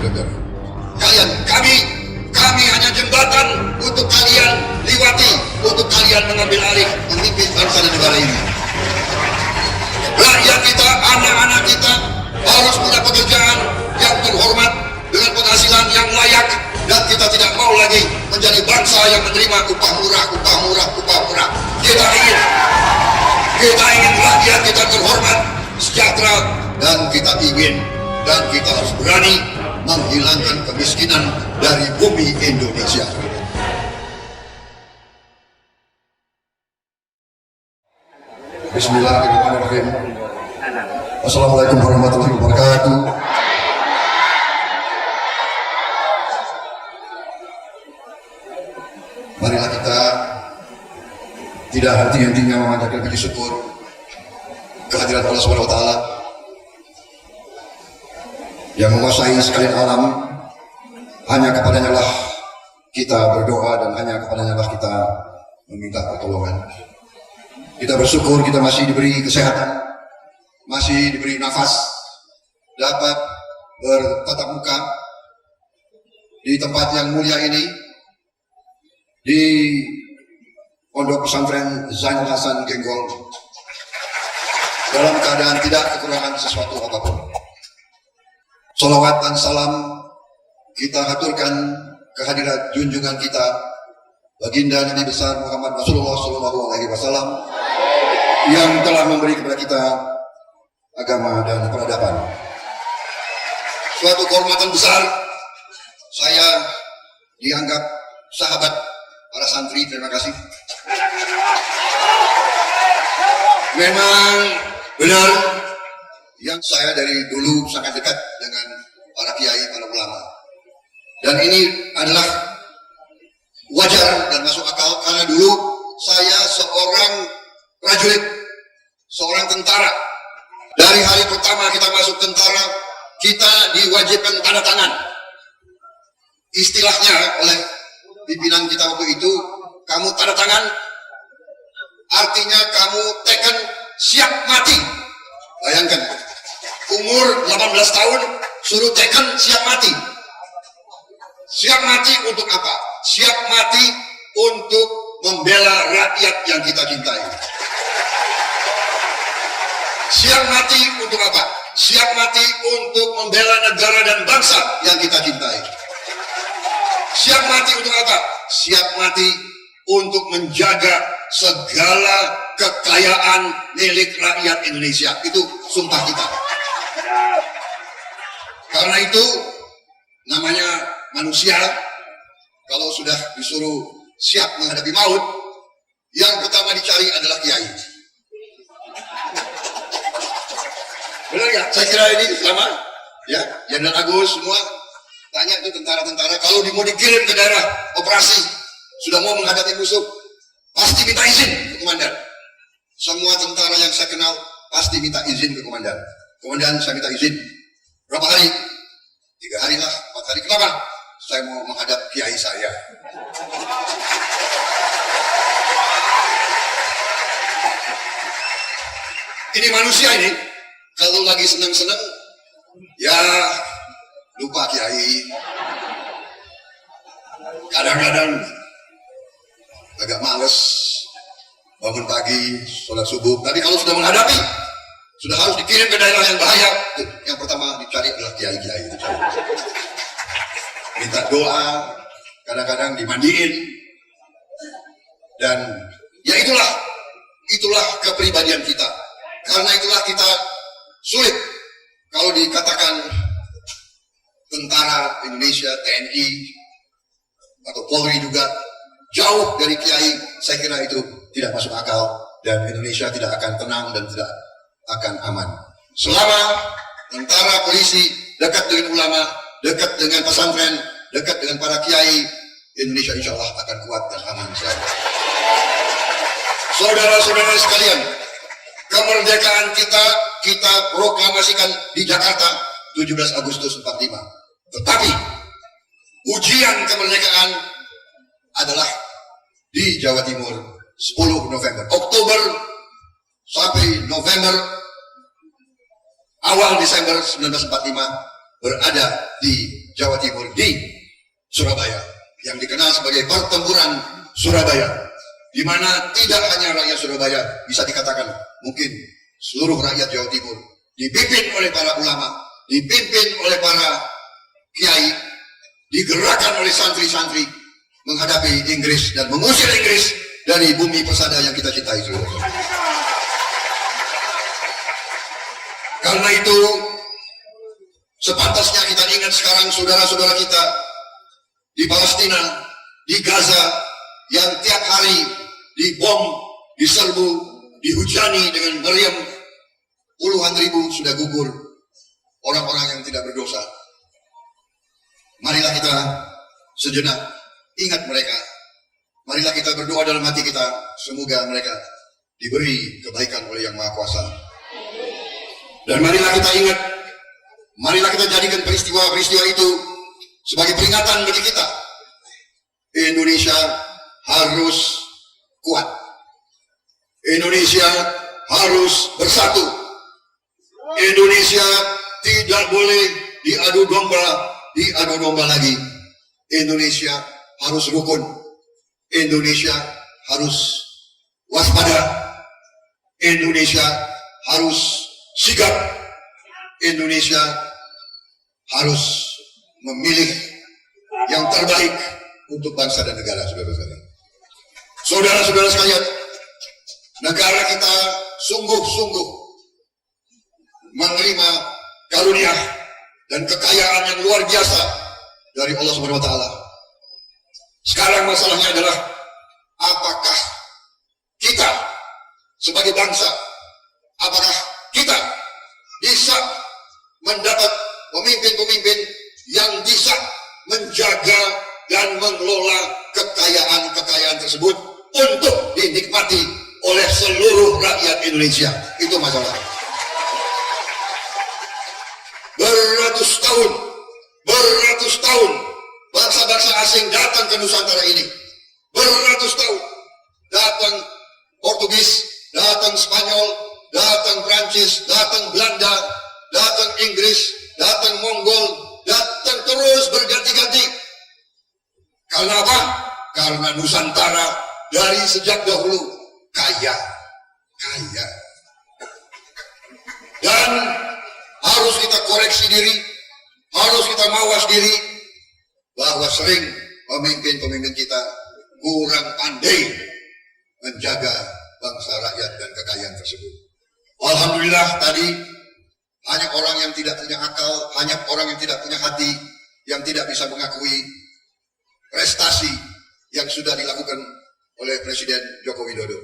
saudara. Kami hanya jembatan untuk kalian liwati, untuk kalian mengambil alih memimpin bangsa dan negara ini. Rakyat kita, anak-anak kita harus punya pekerjaan yang terhormat dengan penghasilan yang layak, dan kita tidak mau lagi menjadi bangsa yang menerima upah murah. Kita ingin rakyat kita terhormat, sejahtera, dan kita harus berani menghilangkan kemiskinan dari bumi Indonesia. Bismillahirrahmanirrahim. Assalamualaikum warahmatullahi wabarakatuh. Marilah kita tidak henti-hentinya memanjatkan puji syukur kehadirat Allah Subhanahu wa taala yang menguasai sekalian alam. Hanya kepadanya lah kita berdoa dan hanya kepadanya lah kita meminta pertolongan. Kita bersyukur kita masih diberi kesehatan, masih diberi nafas, dapat bertatap muka di tempat yang mulia ini, di Pondok Pesantren Zainul Hasan Genggol, dalam keadaan tidak kekurangan sesuatu apapun. Salawat dan salam kita haturkan kehadirat junjungan kita baginda Nabi besar Muhammad Rasulullah SAW yang telah memberi kepada kita agama dan peradaban. Suatu kehormatan besar saya dianggap sahabat para santri. Terima kasih. Memang benar yang saya dari dulu sangat dekat dengan para kiai, para ulama, dan ini adalah wajar dan masuk akal karena dulu saya seorang prajurit, seorang tentara. Dari hari pertama kita masuk tentara, kita diwajibkan tanda tangan. Istilahnya oleh pimpinan kita waktu itu, kamu tanda tangan artinya kamu teken siap mati. Bayangkan, umur 18 tahun suruh teken siap mati. Siap mati untuk apa? Siap mati untuk membela rakyat yang kita cintai. Siap mati untuk apa? Siap mati untuk membela negara dan bangsa yang kita cintai. Siap mati untuk apa? Siap mati untuk menjaga segala kekayaan milik rakyat Indonesia. Itu sumpah kita. Karena itu namanya manusia, kalau sudah disuruh siap menghadapi maut, yang pertama dicari adalah kiai. Benar ya? Saya kira ini sama ya, Jenderal Agus semua tanya itu tentara-tentara kalau mau dikirim ke daerah operasi, sudah mau menghadapi musuh, pasti minta izin ke komandan. Semua tentara yang saya kenal pasti minta izin ke komandan. Komandan, saya minta izin. Berapa hari? 3 hari lah, 4 hari. Kenapa? Saya mau menghadap kiai saya. Ini manusia ini, kalau lagi senang-senang, ya lupa kiai. Kadang-kadang agak males bangun pagi, sholat subuh. Tapi kalau sudah menghadapi, sudah harus dikirim ke daerah yang bahaya, yang pertama dicari adalah kiai-kiai. Minta doa, kadang-kadang dimandiin, dan ya itulah kepribadian kita. Karena itulah kita sulit kalau dikatakan tentara Indonesia, TNI atau Polri juga jauh dari kiai. Saya kira itu tidak masuk akal dan Indonesia tidak akan tenang dan tidak akan aman selama tentara, polisi dekat dengan ulama, dekat dengan pesantren, dekat dengan para kiai. Indonesia insya Allah akan kuat dan aman. Saudara-saudara sekalian, kemerdekaan kita proklamasikan di Jakarta 17 Agustus 45. Tetapi ujian kemerdekaan adalah di Jawa Timur 10 November. Oktober sampai November, awal Desember 1945 berada di Jawa Timur, di Surabaya, yang dikenal sebagai Pertempuran Surabaya, di mana tidak hanya rakyat Surabaya bisa dikatakan, mungkin seluruh rakyat Jawa Timur dipimpin oleh para ulama, dipimpin oleh para kiai, digerakkan oleh santri-santri menghadapi Inggris dan mengusir Inggris dari bumi persada yang kita cintai. Karena itu sepantasnya kita ingat sekarang saudara-saudara kita di Palestina, di Gaza, yang tiap hari dibom, diserbu, dihujani dengan meriam. Puluhan ribu sudah gugur, orang-orang yang tidak berdosa. Marilah kita sejenak ingat mereka. Marilah kita berdoa dalam hati kita, semoga mereka diberi kebaikan oleh Yang Maha Kuasa. Dan marilah kita ingat, marilah kita jadikan peristiwa-peristiwa itu sebagai peringatan bagi kita. Indonesia harus kuat. Indonesia harus bersatu. Indonesia tidak boleh diadu domba lagi. Indonesia harus rukun. Indonesia harus waspada. Indonesia harus sigap. Indonesia harus memilih yang terbaik untuk bangsa dan negara, saudara-saudara. Saudara-saudara sekalian, negara kita sungguh-sungguh menerima karunia dan kekayaan yang luar biasa dari Allah Subhanahu wa taala. Sekarang masalahnya adalah apakah kita sebagai bangsa, apakah kita bisa mendapat pemimpin-pemimpin yang bisa menjaga dan mengelola kekayaan-kekayaan tersebut untuk dinikmati oleh seluruh rakyat Indonesia. Itu masalah. Beratus tahun bangsa-bangsa asing datang ke Nusantara ini. Beratus tahun datang Portugis, datang Spanyol, datang Prancis, datang Belanda, datang Inggris, datang Mongol, datang terus berganti-ganti. Karena apa? Karena Nusantara dari sejak dahulu kaya. Dan harus kita koreksi diri, harus kita mawas diri bahwa sering pemimpin-pemimpin kita kurang pandai menjaga bangsa, rakyat, dan kekayaan tersebut. Alhamdulillah tadi hanya orang yang tidak punya akal, hanya orang yang tidak punya hati, yang tidak bisa mengakui prestasi yang sudah dilakukan oleh Presiden Joko Widodo.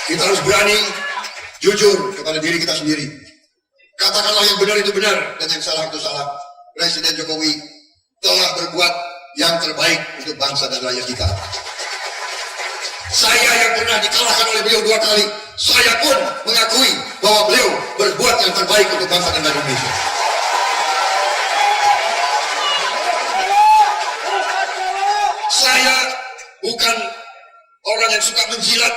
Kita harus berani jujur kepada diri kita sendiri. Katakanlah yang benar itu benar dan yang salah itu salah. Presiden Jokowi telah berbuat yang terbaik untuk bangsa dan rakyat kita. Saya yang pernah dikalahkan oleh beliau 2 kali, saya pun mengakui bahwa beliau berbuat yang terbaik untuk bangsa dan rakyat Indonesia. Saya bukan orang yang suka menjilat.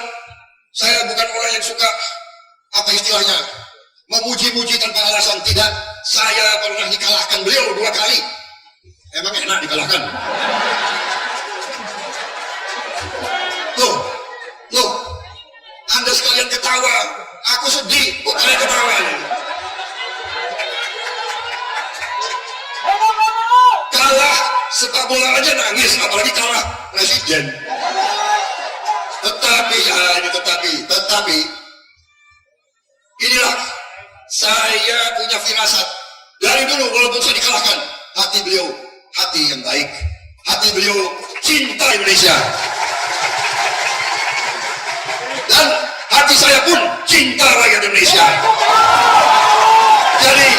Saya bukan orang yang suka, apa istilahnya, memuji-muji tanpa alasan. Tidak, saya pernah dikalahkan beliau 2 kali. Emang enak dikalahkan? Loh, Anda sekalian ketawa, aku sedih, kok kalian ketawa? Kalah sepak bola aja nangis, apalagi kalah presiden. Tetapi inilah saya punya firasat dari dulu, walaupun saya dikalahkan, hati beliau hati yang baik, hati beliau cinta Indonesia, dan hati saya pun cinta rakyat Indonesia. Jadi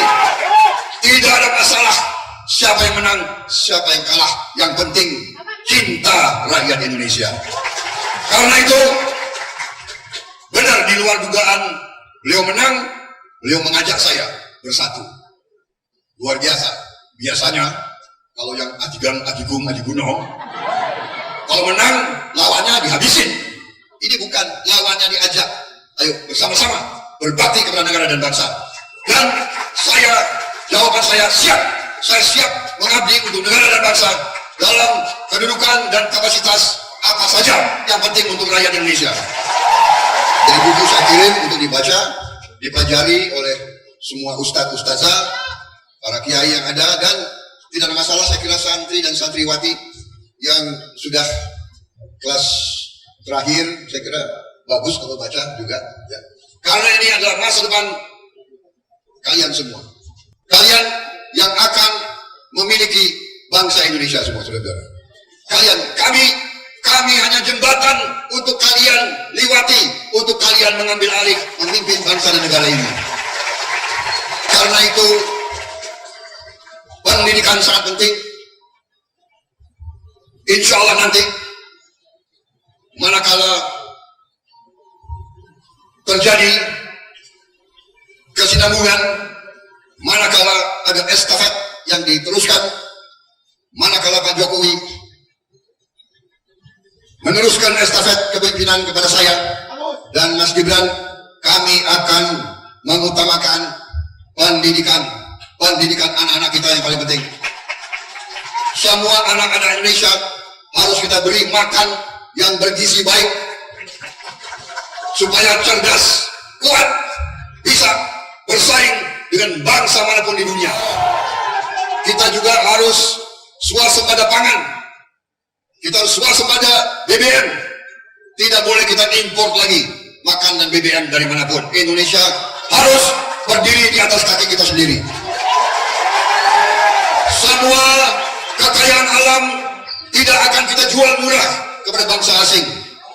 tidak ada masalah siapa yang menang, siapa yang kalah, yang penting cinta rakyat Indonesia. Karena itu benar, di luar dugaan beliau menang, beliau mengajak saya bersatu. Luar biasa. Biasanya kalau yang ajigung, kalau menang lawannya dihabisin. Ini bukan, lawannya diajak. Ayo bersama-sama berbakti kepada negara dan bangsa. Dan saya Jawaban saya siap. Saya siap mengabdi untuk negara dan bangsa dalam kedudukan dan kapasitas apa saja yang penting untuk rakyat Indonesia. Jadi buku saya kirim untuk dibaca, dipelajari oleh semua ustadz ustazah, para kiai yang ada, dan tidak ada masalah. Saya kira santri dan santriwati yang sudah kelas terakhir, saya kira bagus kalau baca juga ya. Karena ini adalah masa depan kalian semua, kalian yang akan memiliki bangsa Indonesia semua, saudara. Kalian, kami hanya jembatan untuk kalian liwati, untuk kalian mengambil alih memimpin bangsa dan negara ini. Karena itu pendidikan sangat penting. Insya Allah nanti manakala terjadi kesinambungan, manakala ada estafet yang diteruskan, manakala Pak Jokowi meneruskan estafet kepemimpinan kepada saya dan Mas Gibran, kami akan mengutamakan pendidikan anak-anak kita yang paling penting. Semua anak-anak Indonesia harus kita beri makan yang bergizi baik supaya cerdas, kuat, bisa bersaing dengan bangsa manapun di dunia. Kita juga harus swasembada pangan. Kita harus swasembada BBM. Tidak boleh kita import lagi makan dan BBM dari manapun. Indonesia harus berdiri di atas kaki kita sendiri. Semua kekayaan alam tidak akan kita jual murah kepada bangsa asing.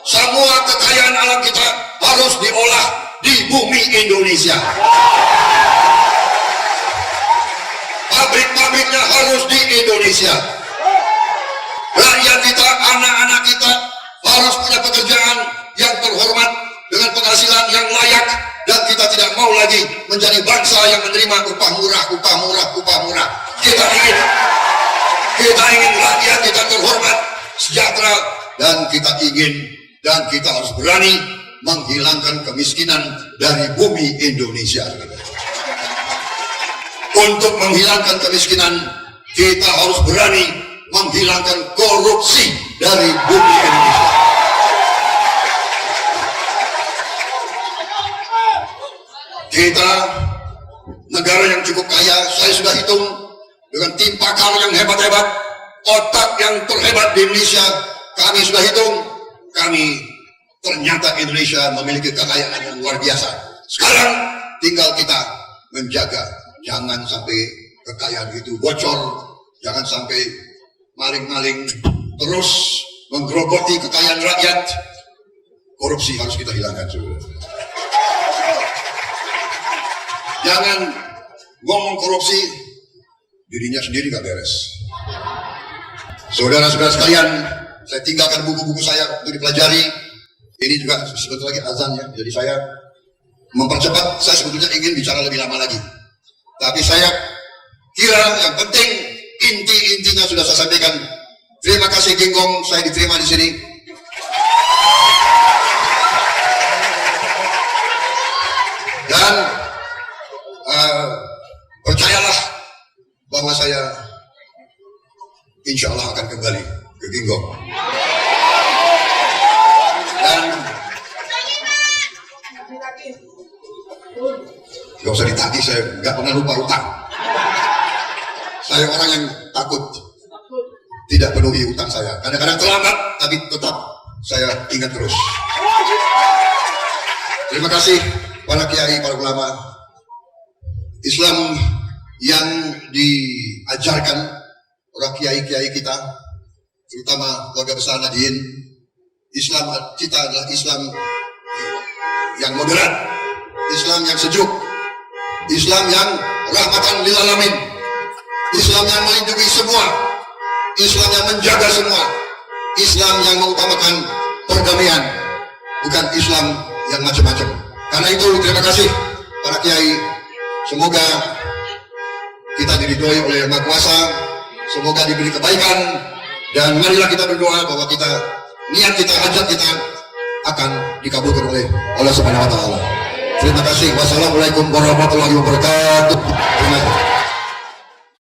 Semua kekayaan alam kita harus diolah di bumi Indonesia. Pabrik-pabriknya harus di Indonesia. Rakyat kita, anak-anak kita harus punya pekerjaan yang terhormat dengan penghasilan yang layak, dan kita tidak mau lagi menjadi bangsa yang menerima upah murah. Kita ingin rakyat kita terhormat, sejahtera, dan kita harus berani menghilangkan kemiskinan dari bumi Indonesia. Untuk menghilangkan kemiskinan, kita harus berani menghilangkan korupsi dari bumi Indonesia. Kita negara yang cukup kaya. Saya sudah hitung dengan tim pakar yang hebat-hebat, otak yang terhebat di Indonesia. Kami sudah hitung, ternyata Indonesia memiliki kekayaan yang luar biasa. Sekarang tinggal kita menjaga, jangan sampai kekayaan itu bocor, jangan sampai maling-maling terus menggerogoti kekayaan rakyat. Korupsi harus kita hilangkan, saudara. Jangan ngomong korupsi, dirinya sendiri gak beres. Saudara-saudara sekalian, saya tinggalkan buku-buku saya untuk dipelajari. Ini juga sebentar lagi azan ya, jadi saya mempercepat. Saya sebetulnya ingin bicara lebih lama lagi, tapi saya kira yang penting inti-intinya sudah saya sampaikan. Terima kasih Genggong, saya diterima di sini. Dan percayalah bahwa saya insya Allah akan kembali ke Genggong. Dan gak usah ditagih, saya gak pernah lupa utang. Saya orang yang takut tidak penuhi utang saya. Kadang-kadang terlambat, tapi tetap saya ingat terus. Terima kasih para kiai, para ulama. Islam yang diajarkan oleh kiai-kiai kita, terutama keluarga besar Nahdien, Islam kita adalah Islam yang moderat, Islam yang sejuk, Islam yang rahmatan lil alamin, Islam yang melindungi semua, Islam yang menjaga semua, Islam yang mengutamakan perdamaian, bukan Islam yang macam-macam. Karena itu terima kasih para kiai. Semoga kita diridhoi oleh Yang Maha Kuasa, semoga diberi kebaikan, dan marilah kita berdoa bahwa niat kita, hajat kita akan dikabulkan oleh Allah Subhanahu wa taala. Terima kasih. Wassalamualaikum warahmatullahi wabarakatuh. Terima kasih.